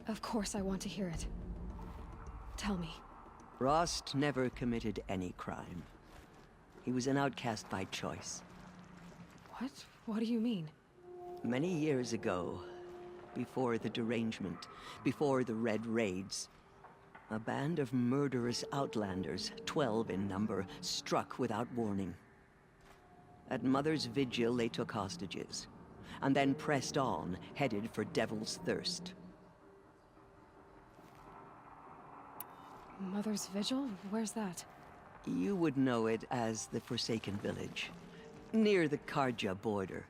Of course I want to hear it. Tell me. Rost never committed any crime. He was an outcast by choice. What? What do you mean? Many years ago, before the derangement, before the Red Raids, a band of murderous outlanders, 12 in number, struck without warning. At Mother's Vigil, they took hostages, and then pressed on, headed for Devil's Thirst. Mother's Vigil? Where's that? You would know it as the Forsaken Village, near the Karja border.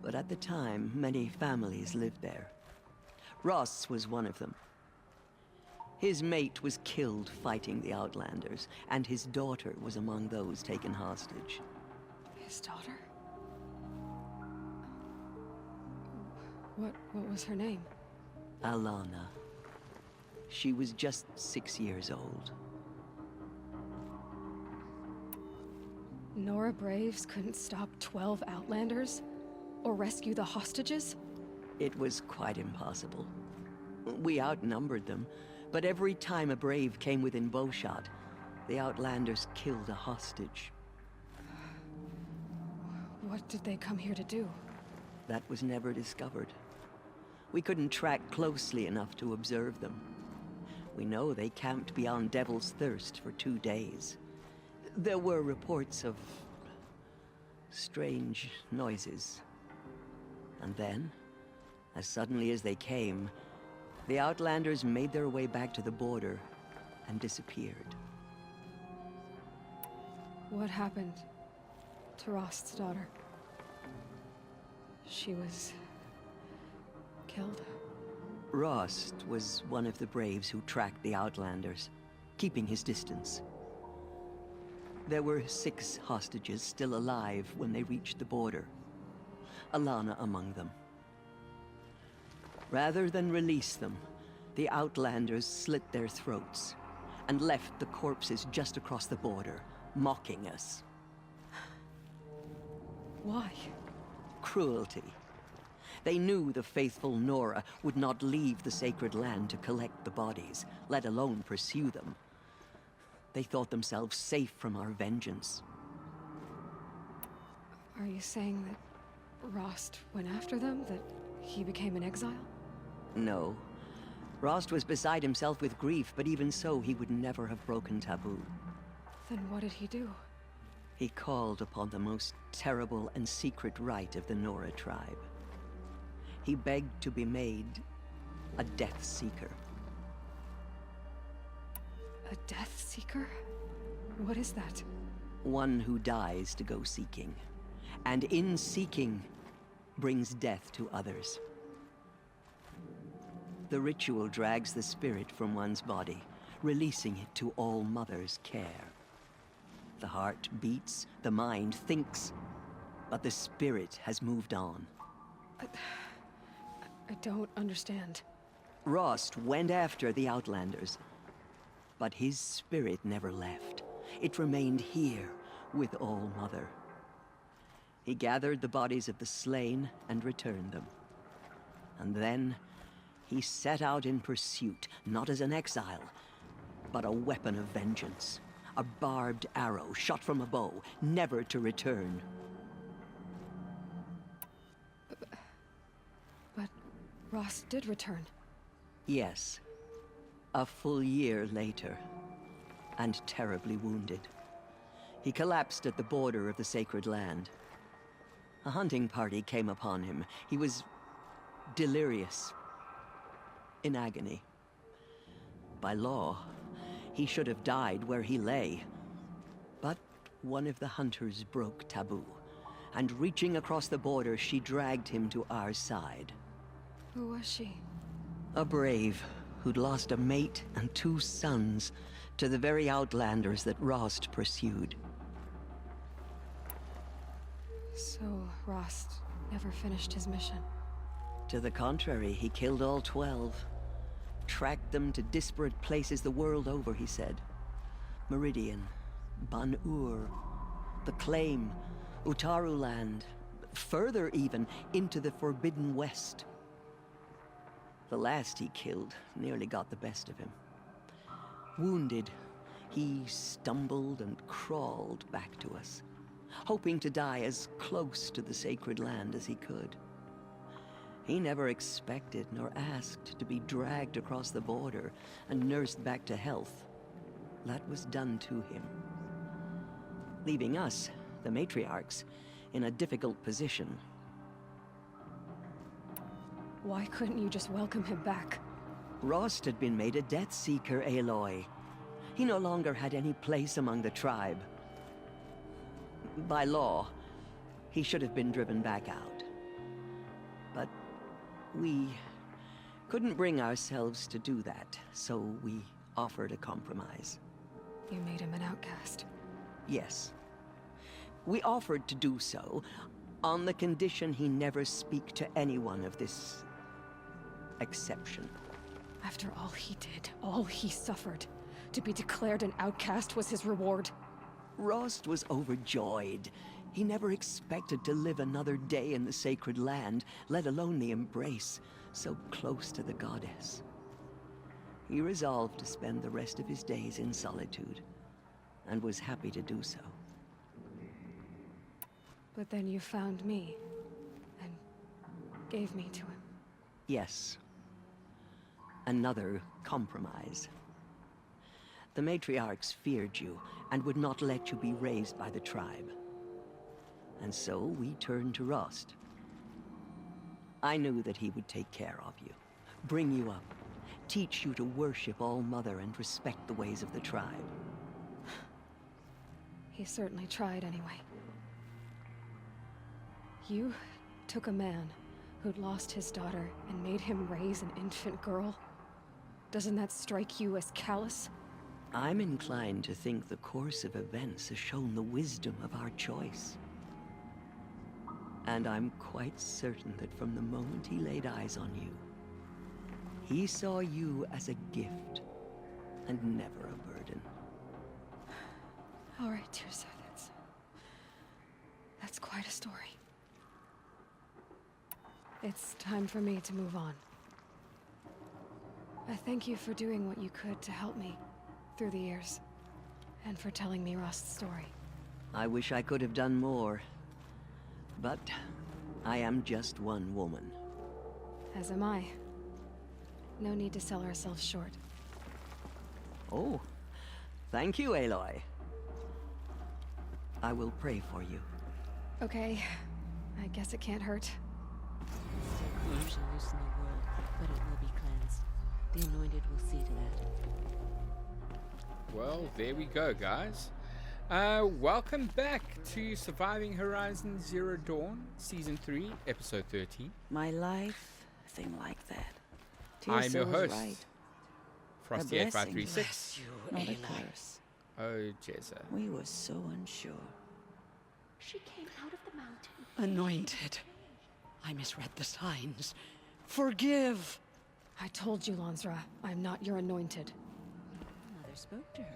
But at the time, many families lived there. Ross was one of them. His mate was killed fighting the Outlanders, and his daughter was among those taken hostage. His daughter? What was her name? Alana. She was just 6 years old. Nora Braves couldn't stop 12 Outlanders? Or rescue the hostages? It was quite impossible. We outnumbered them, but every time a Brave came within bowshot, the Outlanders killed a hostage. What did they come here to do? That was never discovered. We couldn't track closely enough to observe them. We know they camped beyond Devil's Thirst for 2 days. There were reports of strange noises. And then, as suddenly as they came, the Outlanders made their way back to the border and disappeared. What happened to Rost's daughter? She was killed? Rost was one of the Braves who tracked the Outlanders, keeping his distance. There were 6 hostages still alive when they reached the border. Alana among them. Rather than release them, the Outlanders slit their throats and left the corpses just across the border, mocking us. Why? Cruelty. They knew the faithful Nora would not leave the sacred land to collect the bodies, let alone pursue them. They thought themselves safe from our vengeance. Are you saying that Rost went after them? That he became an exile? No. Rost was beside himself with grief, but even so, he would never have broken taboo. Then what did he do? He called upon the most terrible and secret rite of the Nora tribe. He begged to be made a Death Seeker. A Death Seeker? What is that? One who dies to go seeking, and in seeking, brings death to others. The ritual drags the spirit from one's body, releasing it to All Mother's care. The heart beats, the mind thinks, but the spirit has moved on. I don't understand. Rost went after the Outlanders, but his spirit never left. It remained here with All Mother. He gathered the bodies of the slain and returned them. And then he set out in pursuit, not as an exile, but a weapon of vengeance. A barbed arrow shot from a bow, never to return. But Rost did return. Yes. A full year later, and terribly wounded. He collapsed at the border of the sacred land. A hunting party came upon him. He was delirious, in agony. By law, he should have died where he lay. But one of the hunters broke taboo, and reaching across the border, she dragged him to our side. Who was she? A brave who'd lost a mate and 2 sons to the very Outlanders that Rost pursued. So Rost never finished his mission? To the contrary, he killed all 12. Tracked them to disparate places the world over, he said. Meridian, Ban-Ur, the Claim, Utaru Land, further even, into the Forbidden West. The last he killed nearly got the best of him. Wounded, he stumbled and crawled back to us, hoping to die as close to the sacred land as he could. He never expected nor asked to be dragged across the border and nursed back to health. That was done to him, leaving us, the matriarchs, in a difficult position. Why couldn't you just welcome him back? Rost had been made a Death Seeker, Aloy. He no longer had any place among the tribe. By law, he should have been driven back out. But we couldn't bring ourselves to do that, so we offered a compromise. You made him an outcast. Yes. We offered to do so on the condition he never speak to anyone of this exception. After all he did, all he suffered, to be declared an outcast was his reward. Rost was overjoyed. He never expected to live another day in the sacred land, let alone the embrace, so close to the goddess. He resolved to spend the rest of his days in solitude, and was happy to do so. But then you found me, and gave me to him. Yes. Another compromise. The matriarchs feared you, and would not let you be raised by the tribe. And so we turned to Rost. I knew that he would take care of you, bring you up, teach you to worship All-Mother and respect the ways of the tribe. He certainly tried anyway. You took a man who'd lost his daughter and made him raise an infant girl. Doesn't that strike you as callous? I'm inclined to think the course of events has shown the wisdom of our choice. And I'm quite certain that from the moment he laid eyes on you, he saw you as a gift and never a burden. All right, Tirsa, that's quite a story. It's time for me to move on. I thank you for doing what you could to help me through the years, and for telling me Rost's story. I wish I could have done more, but I am just one woman. As am I. No need to sell ourselves short. Oh, thank you, Aloy. I will pray for you. Okay, I guess it can't hurt. Storm shall loosen the world, but it will be cleansed. The Anointed will see to that. Well, there we go, guys. Welcome back to Surviving Horizon Zero Dawn, Season 3, Episode 13. My life, a thing like that. I'm your Tirsa was host, right. Frosty A blessing. 8536. Not a Aloy. curse. Oh, Jezza. We were so unsure. She came out of the mountain. Anointed. I misread the signs. Forgive! I told you, Lansra, I'm not your anointed. Mother spoke to her.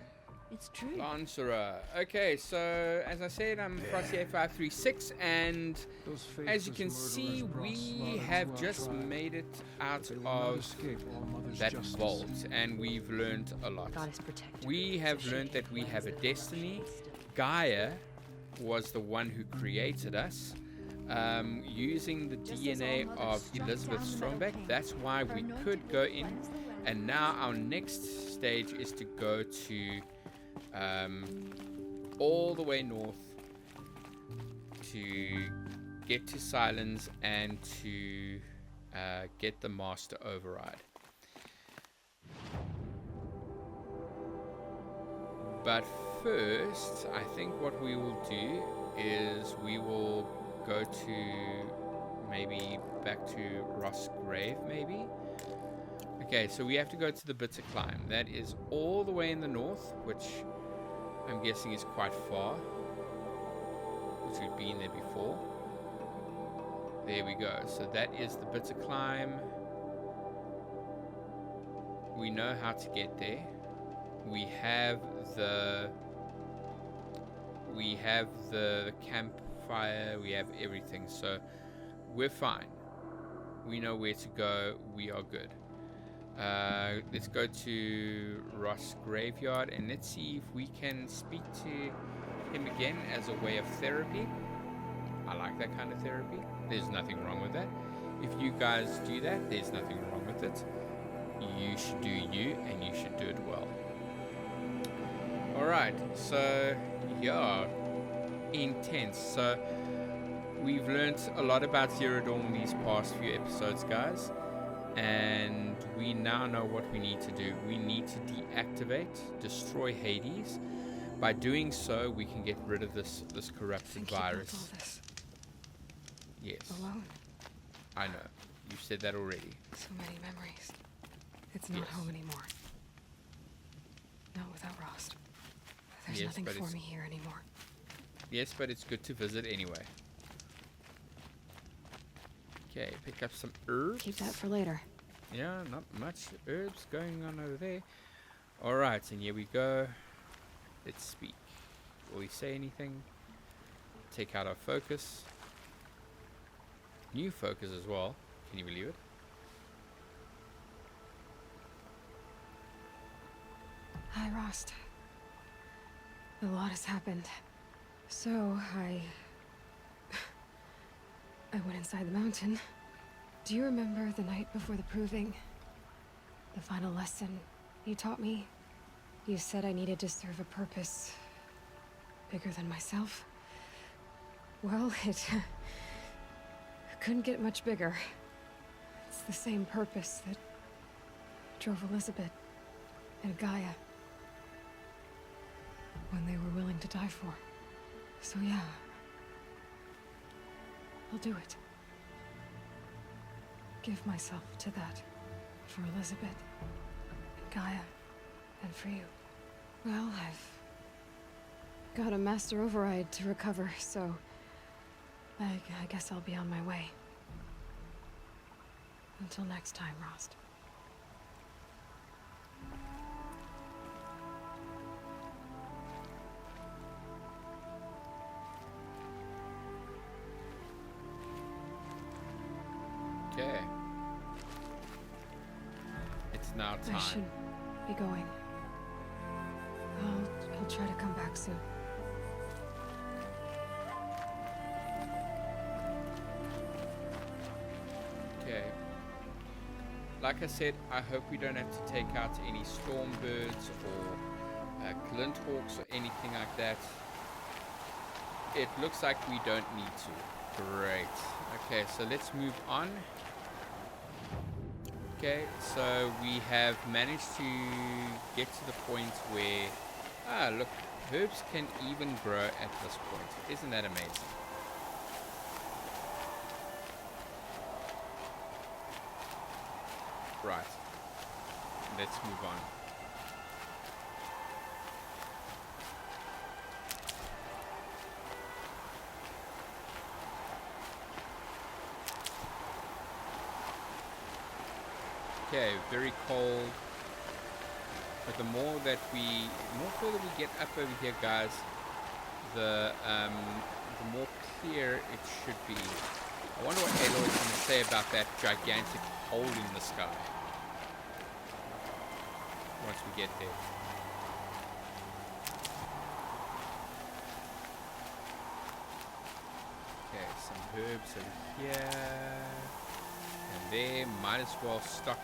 It's true. Lancera. Okay, so as I said, I'm Frosty 8536, and as you can see, we have just made it out of that vault, and we've learned a lot. God is protected. We have learned that we have a destiny. Gaia was the one who created us. Using the DNA of Elizabeth Strombeck, that's why we could go in. And now our next stage is to go to all the way north to get to Silence and to get the Master Override. But first, I think what we will do is we will go to maybe back to Ross Grave, maybe. Okay, so we have to go to the Bitter Climb. That is all the way in the north, which I'm guessing is quite far, which we've been there before. There we go. So that is the Bitter Climb. We know how to get there. We have the campfire, we have everything, so we're fine. We know where to go, we are good. Let's go to Ross Graveyard and let's see if we can speak to him again as a way of therapy. I like that kind of therapy. There's nothing wrong with that. If you guys do that, there's nothing wrong with it. You should do you, and you should do it well. Alright, so yeah, intense. So we've learned a lot about Zero Dawn these past few episodes, guys, and we now know what we need to do. We need to deactivate, destroy Hades. By doing so, we can get rid of this corrupted virus. All this Yes, alone. I know. You've said that already. So many memories. It's not Yes. home anymore. Not without Rost. There's Yes, nothing but for it's- me here anymore. Yes, but it's good to visit anyway. Okay, pick up some herbs. Keep that for later. Yeah, not much herbs going on over there. Alright, and here we go. Let's speak. Will we say anything? Take out our focus. New focus as well. Can you believe it? Hi, Rost. A lot has happened. So, I went inside the mountain. Do you remember the night before the proving? The final lesson you taught me? You said I needed to serve a purpose bigger than myself. Well, it couldn't get much bigger. It's the same purpose that drove Elizabeth and Gaia when they were willing to die for. So yeah, I'll do it. Give myself to that. For Elizabeth, and Gaia, and for you. Well, I've got a master override to recover, so I guess I'll be on my way. Until next time, Rost. Okay. It's now time. I should be going. I'll try to come back soon. Okay. Like I said, I hope we don't have to take out any stormbirds or glinthawks or anything like that. It looks like we don't need to. Great. Okay, so let's move on. Okay, so we have managed to get to the point where, look, herbs can even grow at this point. Isn't that amazing? Right. Let's move on. Okay, very cold. But the more further we get up over here, guys, the more clear it should be. I wonder what Aloy is going to say about that gigantic hole in the sky. Once we get there. Okay, some herbs over here. And there, might as well stock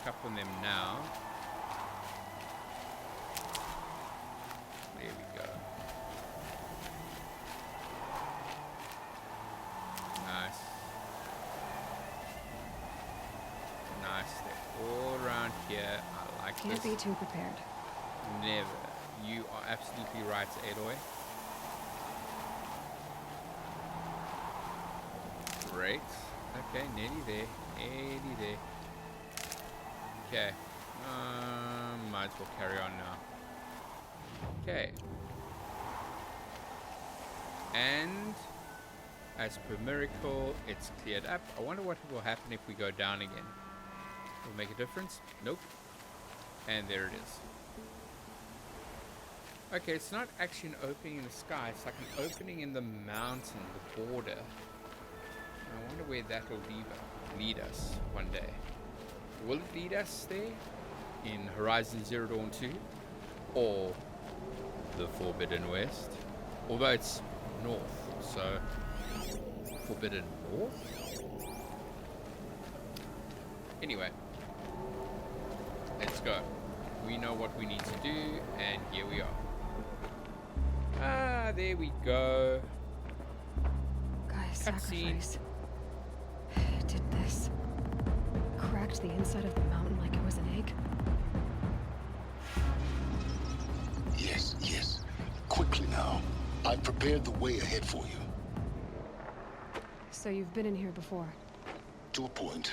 up on them now. There we go. Nice. Nice. They're all around here. I like Can't this. be too prepared. Never. You are absolutely right, Aloy. Great. Okay, nearly there. Nearly there. Okay. Might as well carry on now. Okay. And as per miracle, it's cleared up. I wonder what will happen if we go down again. Will it make a difference? Nope. And there it is. Okay, it's not actually an opening in the sky. It's like an opening in the mountain, the border. I wonder where that will lead us one day. will it lead us there in Horizon Zero Dawn 2 or the Forbidden West? Although it's north, so Forbidden North? Anyway, let's go. We know what we need to do, and here we are. Ah, there we go. Guy's Cutscene. sacrifice. It did this. Cracked the inside of the mountain like it was an egg. Yes, yes. Quickly now. I've prepared the way ahead for you. So you've been in here before. To a point.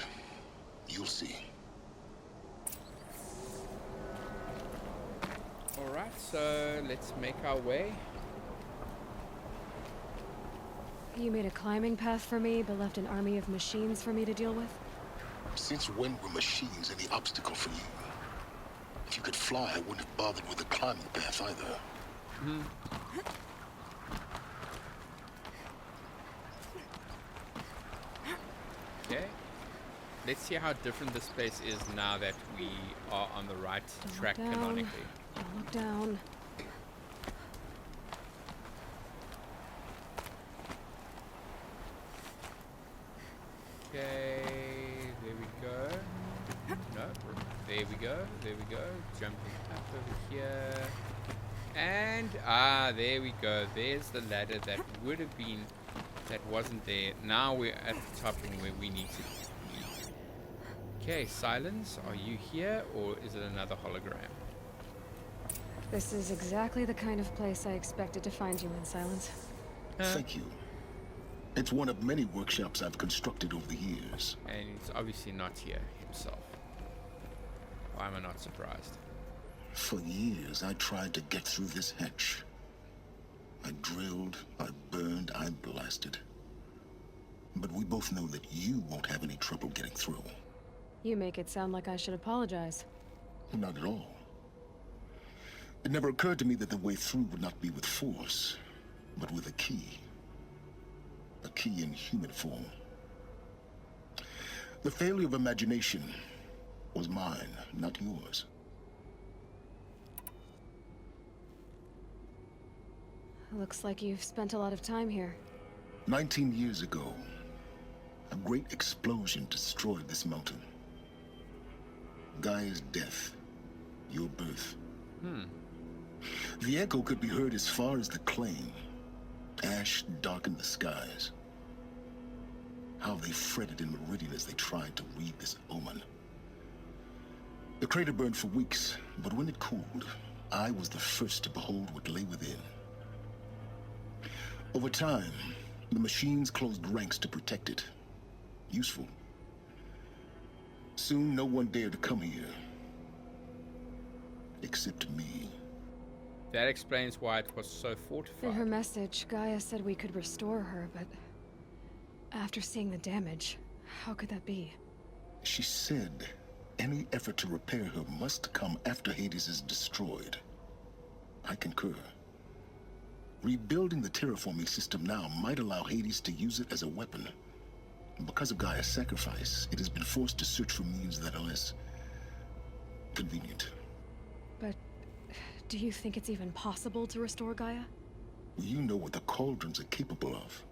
You'll see. Alright, so let's make our way. You made a climbing path for me, but left an army of machines for me to deal with? Since when were machines any obstacle for you? If you could fly, I wouldn't have bothered with the climbing path either. Okay. Let's see how different this place is now that we are on the right track down. canonically. Don't look down. Okay, there we go. No, there we go, there we go. Jumping up over here. And, there we go. There's the ladder that would have been, that wasn't there. Now we're at the top and where we need to be. Okay, Silence, are you here or is it another hologram? This is exactly the kind of place I expected to find you in, Silence. Thank you. It's one of many workshops I've constructed over the years. And he's obviously not here himself. Why am I not surprised? For years, I tried to get through this hatch. I drilled, I burned, I blasted. But we both know that you won't have any trouble getting through. You make it sound like I should apologize. Not at all. It never occurred to me that the way through would not be with force, but with a key. A key in human form. The failure of imagination was mine, not yours. Looks like you've spent a lot of time here. 19 years ago, a great explosion destroyed this mountain. Gaia's death, your birth. The echo could be heard as far as the claim. Ash darkened the skies. How they fretted in Meridian as they tried to read this omen. The crater burned for weeks, but when it cooled, I was the first to behold what lay within. Over time, the machines closed ranks to protect it. Useful. Soon, no one dared to come here. Except me. That explains why it was so In fortified. her message, Gaia said we could restore her, but after seeing the damage, how could that be? She said any effort to repair her must come after Hades is destroyed. I concur. Rebuilding the terraforming system now might allow Hades to use it as a weapon. Because of Gaia's sacrifice, it has been forced to search for means that are less convenient. But do you think it's even possible to restore Gaia? You know what the cauldrons are capable of.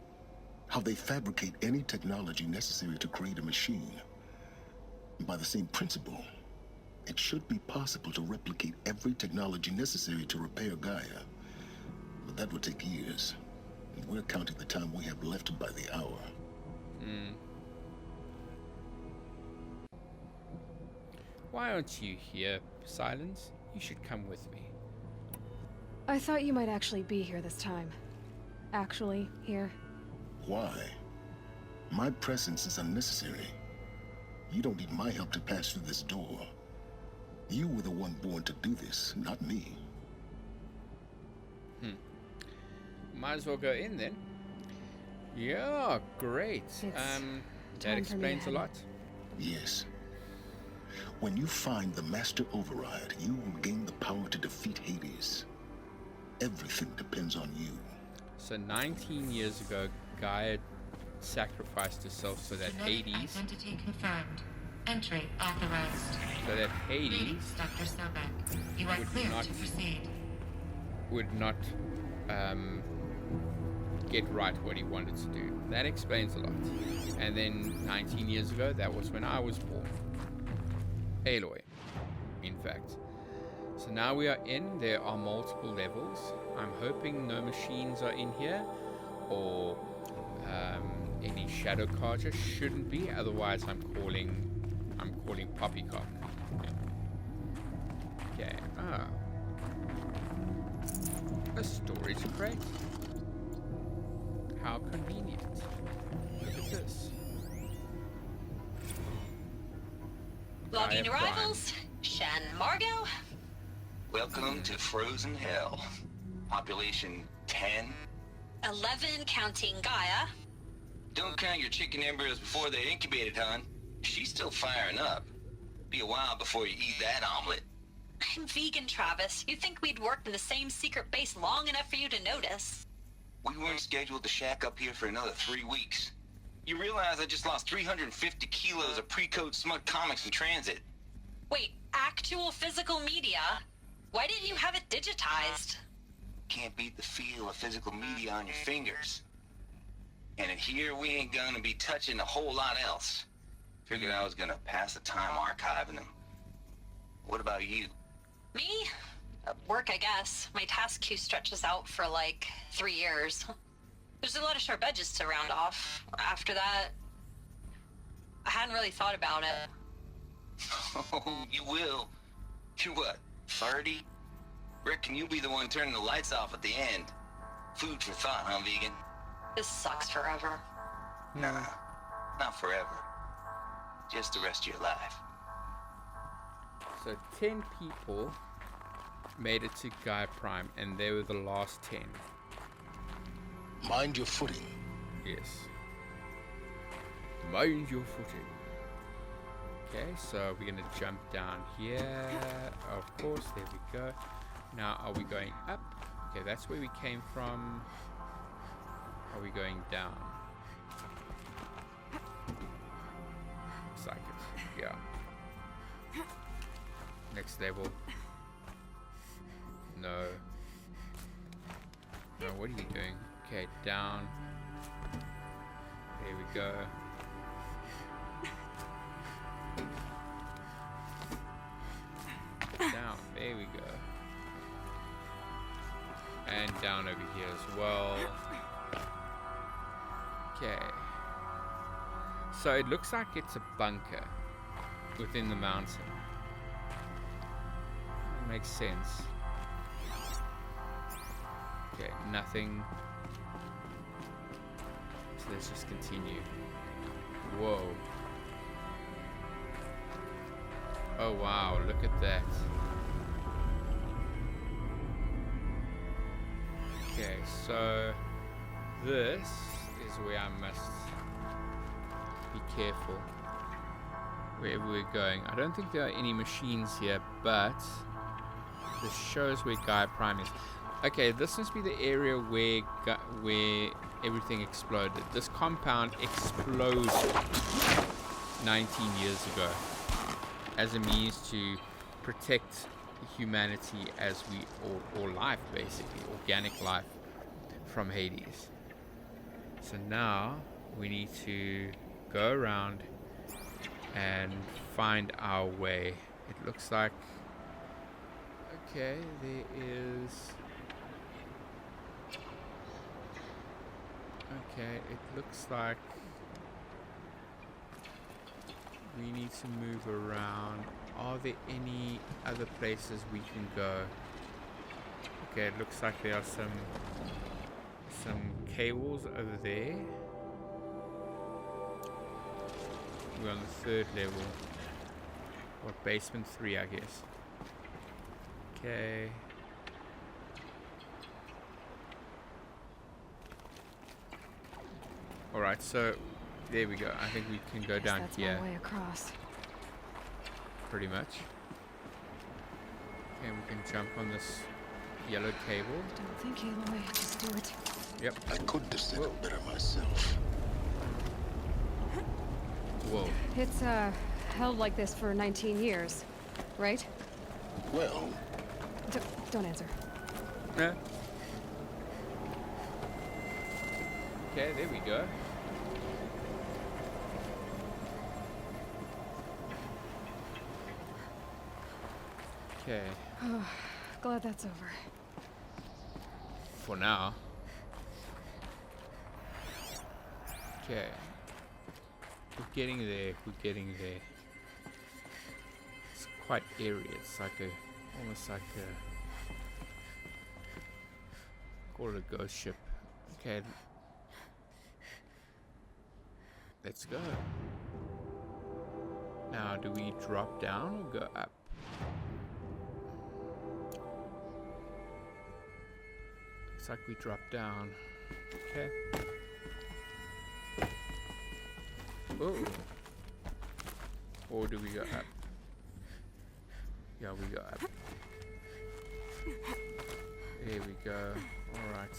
How they fabricate any technology necessary to create a machine. By the same principle, it should be possible to replicate every technology necessary to repair Gaia. But that would take years. And we're counting the time we have left by the hour. Why aren't you here, Silence? You should come with me. I thought you might actually be here this time. Actually, here. Why? My presence is unnecessary. You don't need my help to pass through this door. You were the one born to do this, not me. Might as well go in then. Yeah, great. It's That time for me to explains a head. lot. Yes. When you find the Master Override, you will gain the power to defeat Hades. Everything depends on you. So 19 years ago, Gaia sacrificed herself so that Genetic Hades... identity confirmed. Entry authorized. So that Hades Greetings, Dr. Sobek. You are Would clear not- to proceed. would not get right what he wanted to do. That explains a lot. And then 19 years ago, that was when I was born. Aloy, in fact. So now we are in. There are multiple levels. I'm hoping no machines are in here, or any shadow carja shouldn't be. Otherwise, I'm calling poppycock. Okay. Ah. A storage crate. How convenient. Look at this. Logging Gaia Prime. arrivals. Shan Margot. Welcome to Frozen Hell. Population 10. 11 counting Gaia. Don't count your chicken embryos before they're incubated, hon. She's still firing up. Be a while before you eat that omelet. I'm vegan, Travis. You'd think we'd worked in the same secret base long enough for you to notice. We weren't scheduled to shack up here for another 3 weeks. You realize I just lost 350 kilos of pre-code smut comics in transit. Wait, actual physical media? Why didn't you have it digitized? Can't beat the feel of physical media on your fingers. And in here, we ain't gonna be touching a whole lot else. Figured I was gonna pass the time archiving them. What about you? Me? Work, I guess. My task queue stretches out for like 3 years. There's a lot of sharp edges to round off. After that, I hadn't really thought about it. Oh, you will. You're what, 30? Reckon you'll be the one turning the lights off at the end. Food for thought, huh, vegan? This sucks forever. Nah, not forever. Just the rest of your life. So 10 people made it to Gaia Prime, and they were the last 10. Mind your footing. Yes. Mind your footing. Okay, so we're gonna jump down here. Of course, there we go. Now, are we going up? Okay, that's where we came from. Are we going down? Looks like it. Yeah. Next level. No. No, what are you doing? Okay, down. There we go. Down, there we go. And down over here as well. Okay. So it looks like it's a bunker within the mountain. Makes sense. Okay, nothing. So let's just continue. Whoa. Oh wow, look at that. Okay, so this is where I must be careful wherever we're going. I don't think there are any machines here, but this shows where Gaia Prime is. Okay, this must be the area where everything exploded. This compound exploded 19 years ago as a means to protect humanity as we, or life basically, organic life from Hades. So now we need to go around and find our way. It looks like, okay, there is, okay, it looks like we need to move around. Are there any other places we can go? Okay, it looks like there are some cables over there. We're on the 3rd level. Or basement 3, I guess. Okay. Alright, so there we go. I think we can go down That's here. my way across. Pretty much. Okay, we can jump on this yellow cable. I don't think Aloy. Just do it. Yep. I could have said it better myself. Whoa. It's held like this for 19 years, right? Well, Don't answer. Yeah. Okay, there we go. Okay, Glad that's over. for now. Okay. We're getting there, we're getting there. It's quite eerie, it's like almost like call it a ghost ship. Okay. Let's go. Now, do we drop down or go up? Looks like we drop down. Okay. Oh. Or do we go up? Yeah, we go up. There we go. Alright.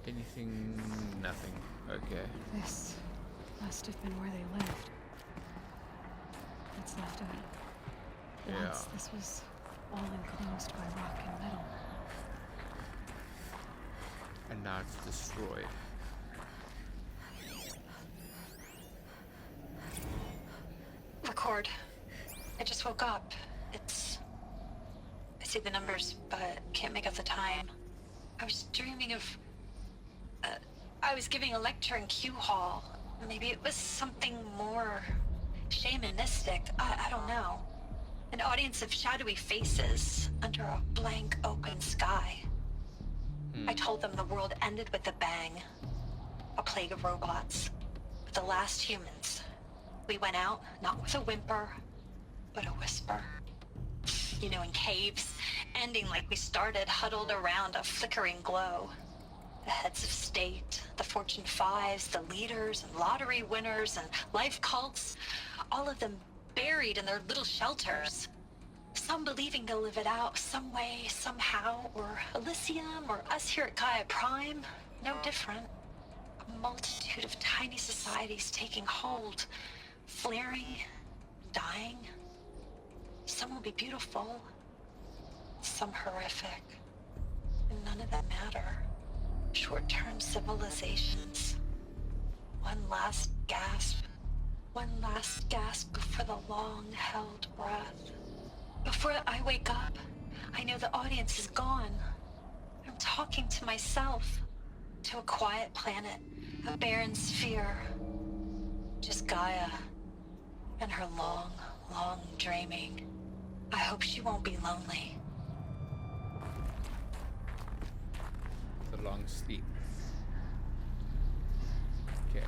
Anything? Nothing. Okay. This must have been where they lived. What's left of it. Yeah. Once this was all enclosed by rock and metal. And now it's destroyed. Record. I just woke up. I see the numbers, but can't make out the time. I was dreaming of... I was giving a lecture in Q Hall. Maybe it was something more shamanistic. I don't know. An audience of shadowy faces under a blank open sky. I told them the world ended with a bang. A plague of robots. The last humans. We went out, not with a whimper, but a whisper. You know, in caves, ending like we started, huddled around a flickering glow. The heads of state, the Fortune 5s, the leaders and lottery winners and life cults, all of them buried in their little shelters. Some believing they'll live it out some way, somehow, or Elysium, or us here at Gaia Prime, no different. A multitude of tiny societies taking hold, flaring, dying. Some will be beautiful, some horrific, and none of them matter. Short-term civilizations. One last gasp before the long-held breath. Before I wake up, I know the audience is gone. I'm talking to myself, to a quiet planet, a barren sphere. Just Gaia, and her long, long dreaming. I hope she won't be lonely. The long sleep. Okay.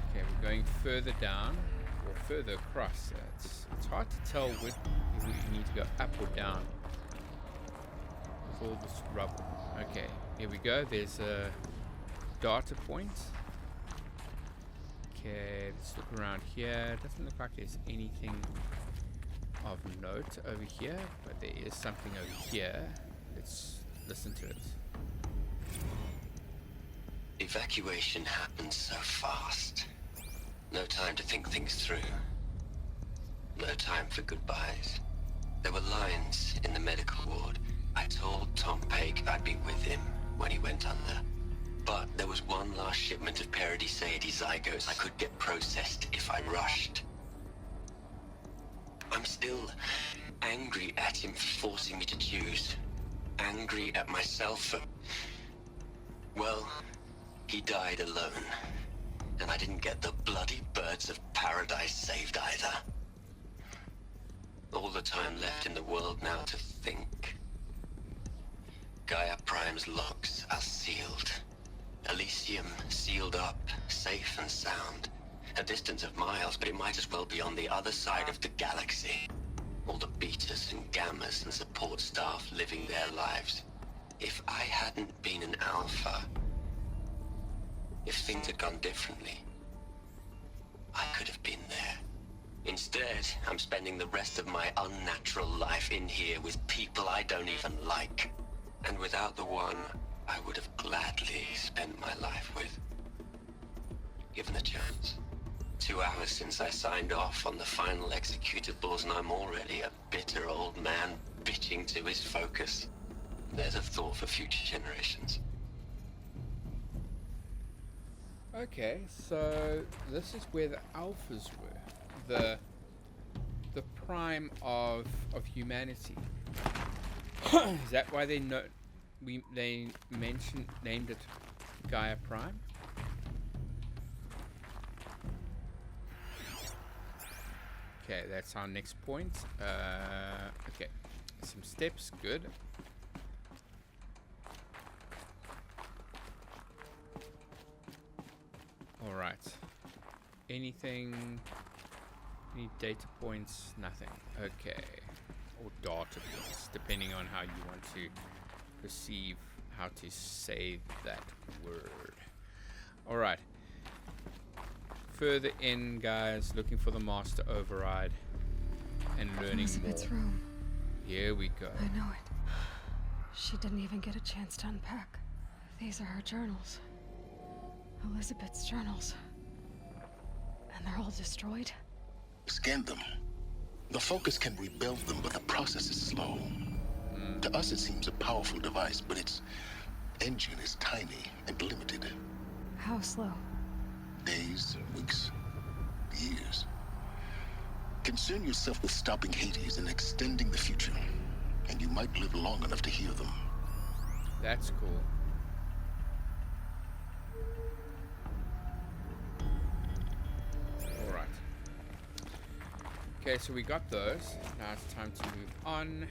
Okay, we're going further down or further across. It's hard to tell if we need to go up or down with all this rubble. Okay, here we go. There's a data point. Okay, let's look around here. Doesn't look like there's anything of note over here, but there is something over here. Let's listen to it. Evacuation happened so fast. No time to think things through. No time for goodbyes. There were lines in the medical ward. I told Tom Pake I'd be with him when he went under. But there was one last shipment of Paradiseidae zygotes I could get processed if I rushed. I'm still angry at him for forcing me to choose. Angry at myself for... Well, he died alone. And I didn't get the bloody birds of paradise saved either. All the time left in the world now to think. Gaia Prime's locks are sealed. Elysium sealed up, safe and sound. A distance of miles, but it might as well be on the other side of the galaxy. All the betas and gammas and support staff living their lives. If I hadn't been an alpha, if things had gone differently, I could have been there. Instead, I'm spending the rest of my unnatural life in here with people I don't even like. And without the one I would have gladly spent my life with, given a chance. 2 hours since I signed off on the final executables, and I'm already a bitter old man bitching to his focus. There's a thought for future generations. Okay, so this is where the alphas were. The prime of humanity. Is that why they named it Gaia Prime? Okay, that's our next point. Okay, some steps, good. All right. Anything? Any data points? Nothing. Okay. Or data points, depending on how you want to perceive how to say that word. All right. Further in, guys, looking for the master override and learning Elizabeth's more. room. Here we go. I know it. She didn't even get a chance to unpack. These are her journals. Elizabeth's journals. And they're all destroyed? Scan them. The Focus can rebuild them, but the process is slow. To us, it seems a powerful device, but its engine is tiny and limited. How slow? Days, weeks, years. Concern yourself with stopping Hades and extending the future, and you might live long enough to hear them. That's cool. Alright. Okay, so we got those. Now it's time to move on.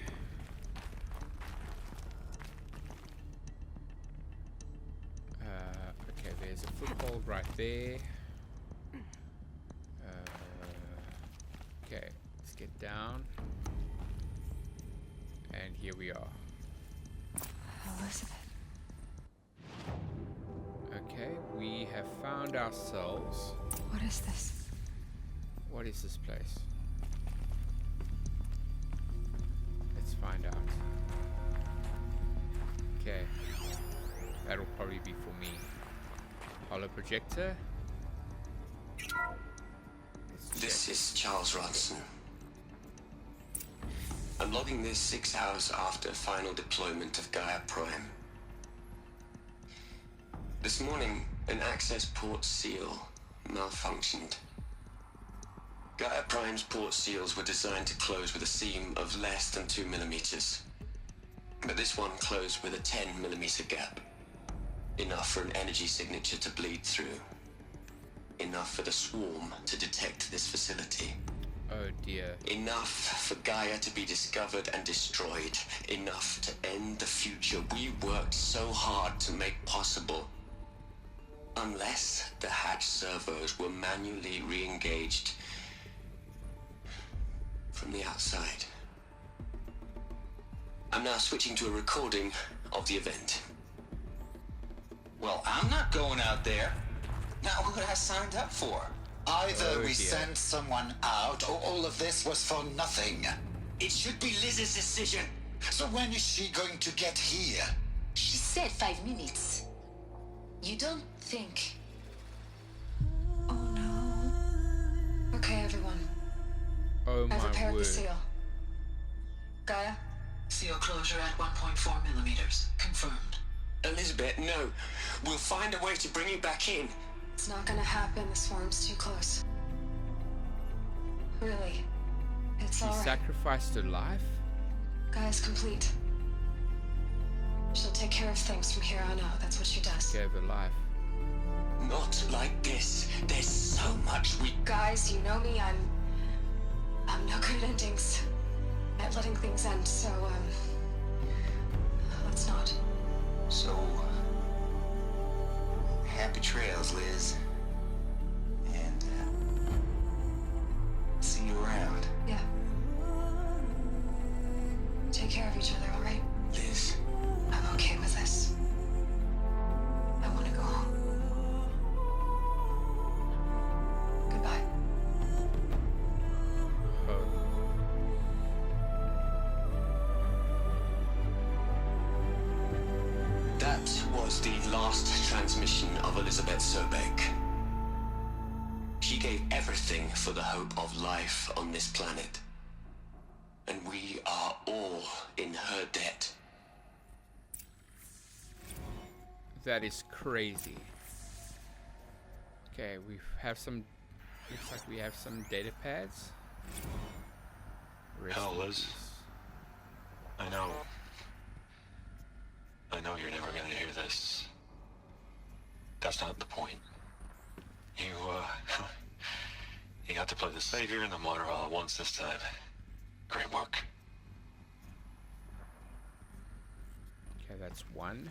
Okay, there's a foothold right there. Okay, let's get down. And here we are. Elizabeth. Okay, we have found ourselves. What is this? What is this place? Let's find out. Okay. That'll probably be for me. Holo projector. This is Charles Ronson. I'm logging this 6 hours after final deployment of Gaia Prime. This morning, an access port seal malfunctioned. Gaia Prime's port seals were designed to close with a seam of less than 2 millimeters. But this one closed with a 10 millimeter gap. Enough for an energy signature to bleed through. Enough for the swarm to detect this facility. Oh dear. Enough for Gaia to be discovered and destroyed. Enough to end the future we worked so hard to make possible. Unless the hatch servos were manually re-engaged from the outside. I'm now switching to a recording of the event. Well, I'm not going out there. Now, what I signed up for? Either we sent someone out, or all of this was for nothing. It should be Liz's decision. So when is she going to get here? She said 5 minutes. You don't think... Oh no. Okay, everyone. Oh I've my repaired the word. seal. Gaia? Seal closure at 1.4 millimeters. Confirmed. Elizabeth, no. We'll find a way to bring you back in. It's not gonna happen. The swarm's too close. Really. It's She alright. sacrificed her life? Gaia's complete. She'll take care of things from here on out. That's what she does. Gave her life. Not like this. There's so much we... Guys, you know me. I'm no good at endings. At letting things end, so, let's not. So, happy trails, Liz. And, see you around. Yeah. Take care of each other, alright? Liz. I'm okay with this. I want to go home. Goodbye. Oh. That was the last transmission of Elizabeth Sobek. She gave everything for the hope of life on this planet. And we are all in her debt. That is crazy. Okay, we have some. Looks like we have some data pads. Hell, Liz. I know you're never gonna hear this. That's not the point. You got to play the savior and the martyr all at once this time. Great work. Okay, that's one.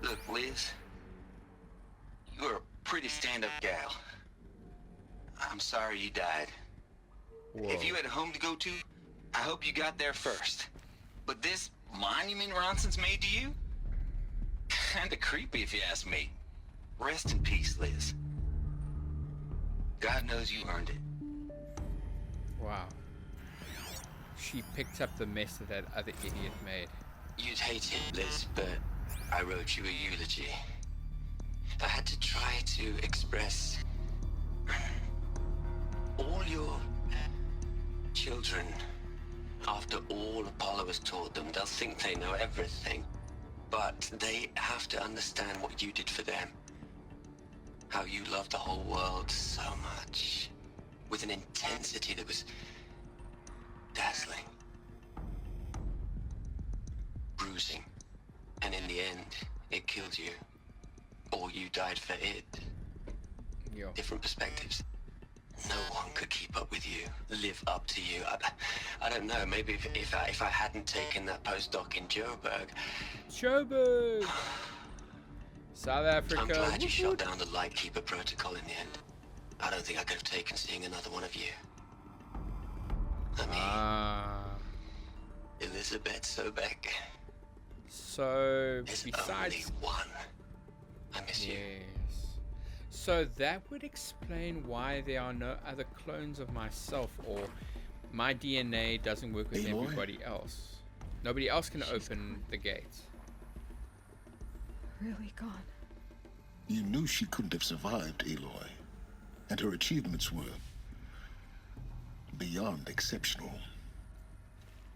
Look, Liz, you're a pretty stand-up gal. I'm sorry you died. Whoa. If you had a home to go to, I hope you got there first. But this monument Ronson's made to you? Kinda creepy if you ask me. Rest in peace, Liz. God knows you earned it. Wow. She picked up the mess that other idiot made. You'd hate it, Liz, but I wrote you a eulogy. I had to try to express all your children. After all Apollo has taught them, they'll think they know everything. But they have to understand what you did for them. How you loved the whole world so much. With an intensity that was dazzling. Bruising. And in the end, it killed you. Or you died for it. Yo. Different perspectives. No one could keep up with you, live up to you. I don't know, maybe if I hadn't taken that postdoc in Joburg. Joburg! South Africa. I'm glad you shot down the Lightkeeper protocol in the end. I don't think I could have taken seeing another one of you. I mean, Elizabeth Sobek. So, There's besides... only one. I miss you. Yes. So that would explain why there are no other clones of myself, or my DNA doesn't work with Aloy? everybody else. Nobody else can open the gate. Really gone. You knew she couldn't have survived, Aloy. And her achievements were beyond exceptional.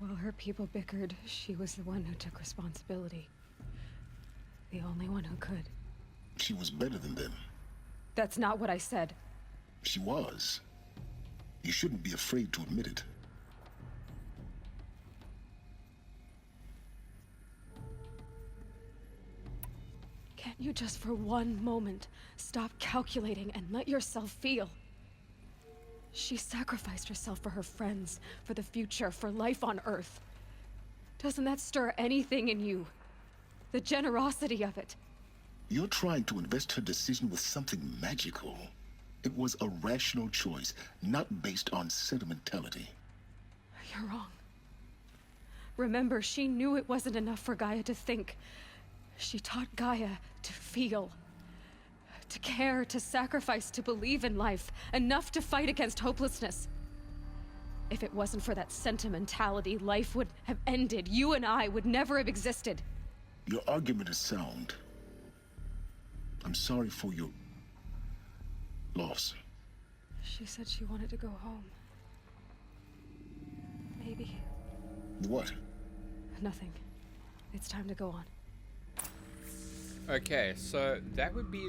While her people bickered, she was the one who took responsibility. The only one who could. She was better than them. That's not what I said. She was. You shouldn't be afraid to admit it. Can't you just for one moment stop calculating and let yourself feel? She sacrificed herself for her friends, for the future, for life on Earth. Doesn't that stir anything in you? The generosity of it. You're trying to invest her decision with something magical. It was a rational choice, not based on sentimentality. You're wrong. Remember, she knew it wasn't enough for Gaia to think. She taught Gaia to feel. To care, to sacrifice, to believe in life. Enough to fight against hopelessness. If it wasn't for that sentimentality, life would have ended. You and I would never have existed. Your argument is sound. I'm sorry for your loss. She said she wanted to go home. Maybe. What? Nothing. It's time to go on. Okay, so that would be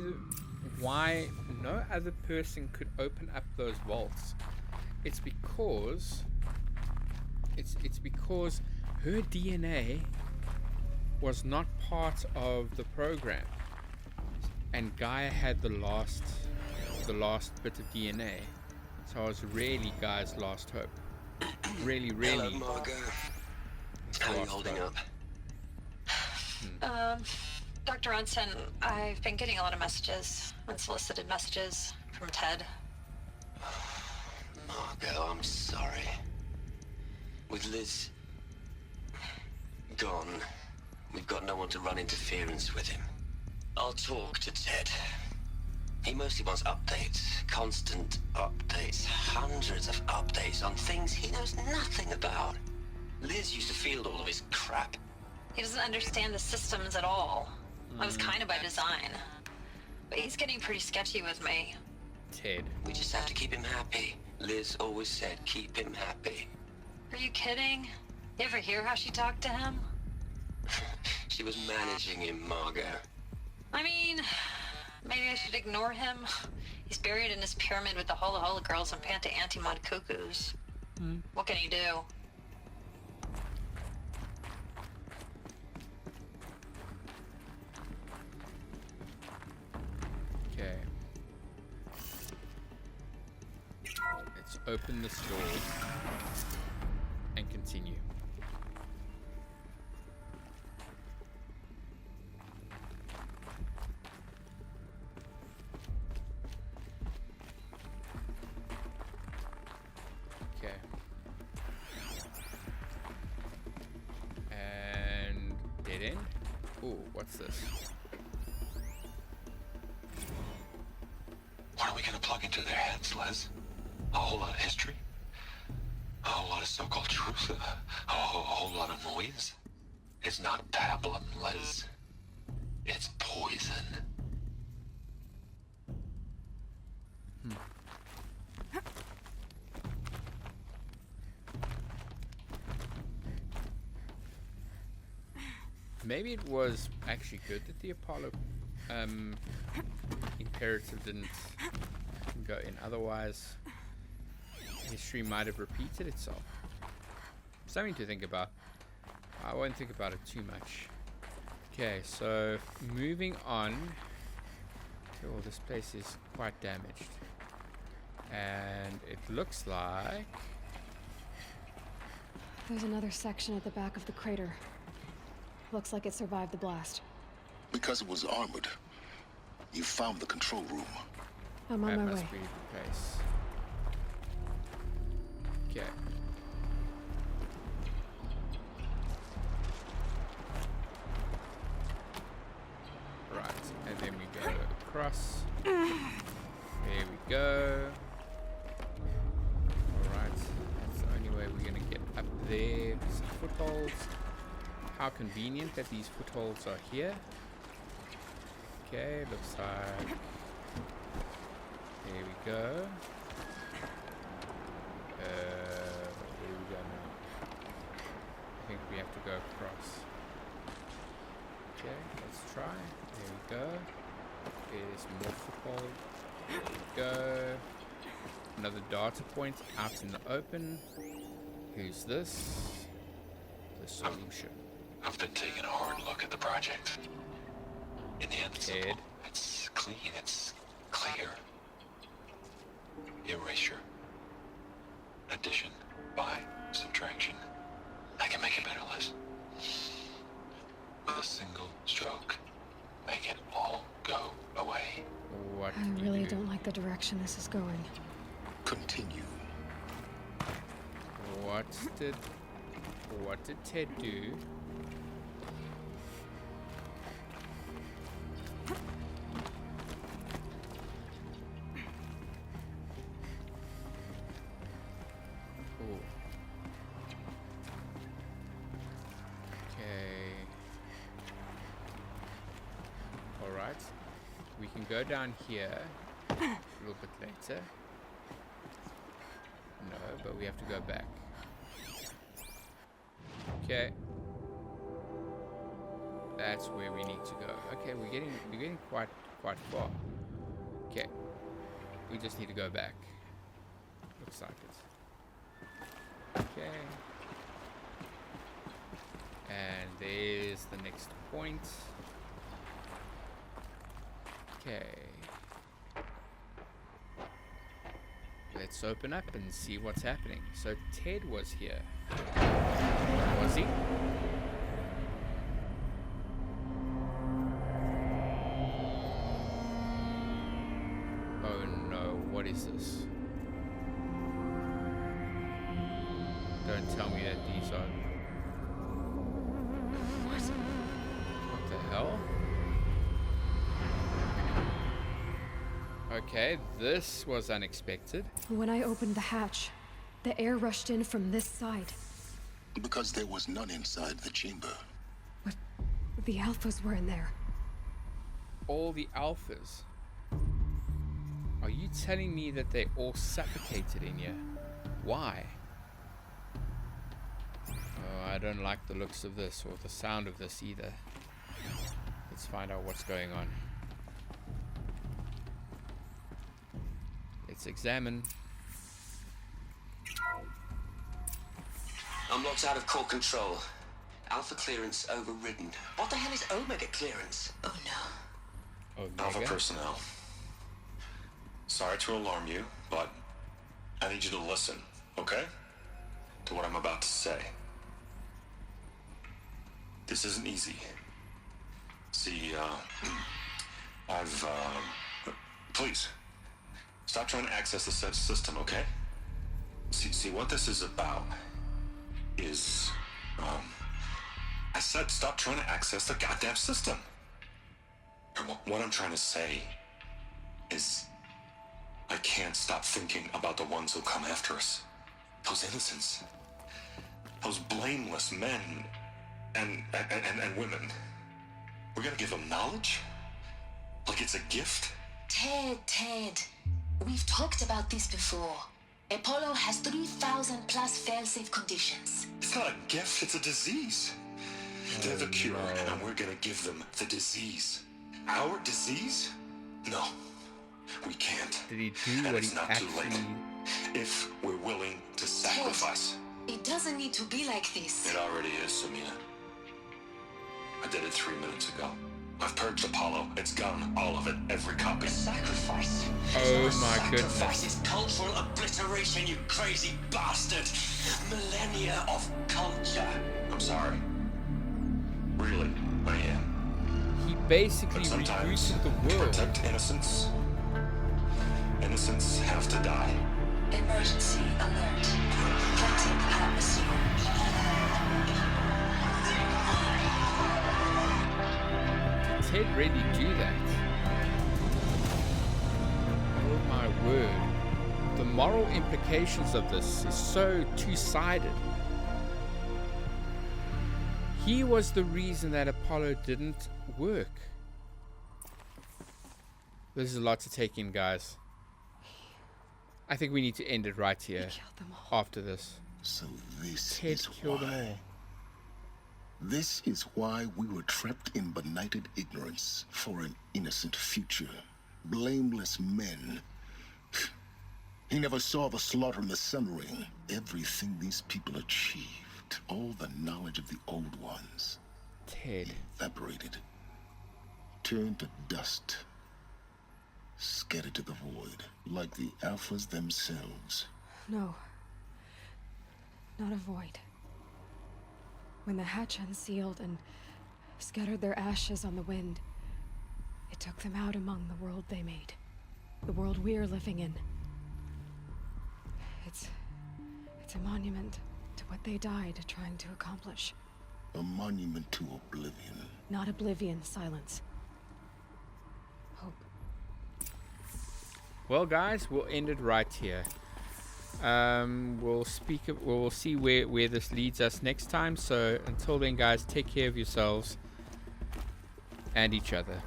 why no other person could open up those vaults. It's because her DNA was not part of the program, and Gaia had the last bit of DNA, so I was really Gaia's last hope. Really. Hello, Margot. How are you holding up? Dr. Ronson, I've been getting a lot of messages, unsolicited messages from Ted. Margot, I'm sorry. With Liz gone, we've got no one to run interference with him. I'll talk to Ted. He mostly wants updates, constant updates, hundreds of updates on things he knows nothing about. Liz used to field all of his crap. He doesn't understand the systems at all. That was kind of by design. But he's getting pretty sketchy with me. Ted. We just have to keep him happy. Liz always said keep him happy. Are you kidding? You ever hear how she talked to him? She was managing him, Margot. I mean, maybe I should ignore him. He's buried in his pyramid with the Hola Hola girls and Panta Antimod cuckoos. What can he do? Okay. Let's open this door and continue. Okay. And dead end. Ooh, what's this? What are we gonna plug into their heads, Les? A whole lot of history? A whole lot of so-called truth? A whole lot of noise? It's not pablum, Les. It's poison. Maybe it was actually good that the Apollo imperative didn't go in. Otherwise, history might have repeated itself. Something to think about. I won't think about it too much. Okay, so moving on. Oh, this place is quite damaged. And it looks like... There's another section at the back of the crater. Looks like it survived the blast. Because it was armored, you found the control room. I'm on that my must way. be the case. Okay. Right, and then we go across. There we go. Alright, that's the only way we're gonna get up there. Some footholds. How convenient that these footholds are here. Okay, looks like... There we go. Where do we go now? I think we have to go across. Okay, let's try. There we go. There's more foothold. There we go. Another data point out in the open. Who's this? The solution. I've been taking a hard look at the project. In the end, it's Ted. simple. It's clean. It's clear. Erasure. Addition. By. Subtraction. I can make it better, Liz. With a single stroke. Make it all go away. What I do you really do? don't like the direction this is going. Continue. What did Ted do? Ooh. Okay. All right. We can go down here a little bit later. No, but we have to go back. Okay. That's where we need to go. Okay, we're getting quite far. Okay. We just need to go back. Looks like it. Okay. And there's the next point. Okay. Let's open up and see what's happening. So Ted was here. Was he? Oh no, what is this? Don't tell me that these are... What the hell? Okay, this was unexpected. When I opened the hatch, the air rushed in from this side. Because there was none inside the chamber. But the alphas were in there. All the alphas. Are you telling me that they all suffocated in here? Why? Oh, I don't like the looks of this or the sound of this either. Let's find out what's going on. Let's examine. I'm locked out of core control. Alpha clearance overridden. What the hell is Omega clearance? Oh no. Omega? Alpha personnel. Sorry to alarm you, but I need you to listen, okay? To what I'm about to say. This isn't easy. See, please, stop trying to access the said system, okay? See, what this is about is, I said stop trying to access the goddamn system. And what I'm trying to say is, I can't stop thinking about the ones who come after us. Those innocents. Those blameless men and women. We're gonna give them knowledge? Like it's a gift? Ted. We've talked about this before. Apollo has 3,000 plus fail-safe conditions. It's not a gift, it's a disease. They're the cure, and we're gonna give them the disease. Our disease? No, we can't. Did he do And what it's he not too late. actually... If we're willing to sacrifice. It doesn't need to be like this. It already is, Samina. I did it 3 minutes ago. I've purged Apollo. It's gone. All of it. Every copy. Sacrifice. Oh my Sacrifice goodness. is cultural obliteration, you crazy bastard. Millennia of culture. I'm sorry. Really, I am. He basically But sometimes, rebooted the to world. protect innocence, innocents have to die. Emergency alert. Cutting atmosphere. Did Ted really do that? Oh my word. The moral implications of this is so two-sided. He was the reason that Apollo didn't work. This is a lot to take in, guys. I think we need to end it right here after this. So this Ted is killed them why. all. This is why we were trapped in benighted ignorance for an innocent future. Blameless men. He never saw the slaughter in the Sun Ring. Everything these people achieved, all the knowledge of the old ones, Ted evaporated, turned to dust, scattered to the void, like the Alphas themselves. No. Not a void. When the hatch unsealed and scattered their ashes on the wind, it took them out among the world they made. The world we're living in. It's a monument to what they died trying to accomplish. A monument to oblivion. Not oblivion, Silence. Hope. Well, guys, we'll end it right here. We'll see where this leads us next time. So until then, guys, take care of yourselves and each other.